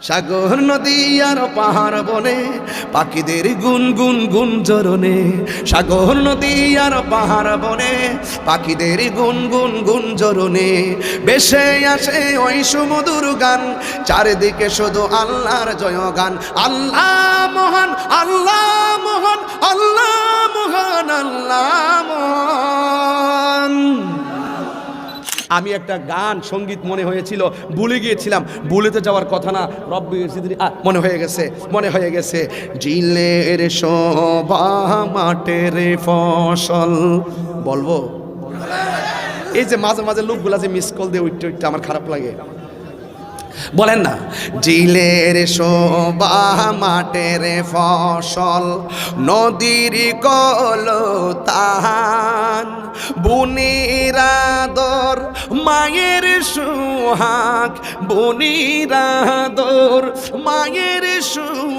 সাগর নদী আর পাহাড় বনে পাখিদের গুন গুন গুঞ্জরণে, সাগর নদী আর পাহাড় বনে পাখিদের গুন গুন গুঞ্জরণে বেশে আসে ওই সুমধুর গান, চারিদিকে শুধু আল্লাহর জয়গান। আল্লাহ মহান, আল্লাহ মহান, আল্লাহ মহান, আল্লাহ মহান। আমি একটা গান সঙ্গীত মনে হয়েছিল, ভুলে গিয়েছিলাম, ভুলেতে যাওয়ার কথা না, রব্বি সিদরি মনে হয়ে গেছে, মনে হয়ে গেছে। জিলের শোভা মাঠের ফসল, বলবো? এই যে মাঝে মাঝে লোকগুলা যে মিস কল দিয়ে উঠতে উঠতে আমার খারাপ লাগে, বলেন না? জিলের শোভা মাঠের ফসল, নদীর কলতান, বুনির আদর মায়ের সুহাগ, বুনির আদর মায়ের সুহাগ।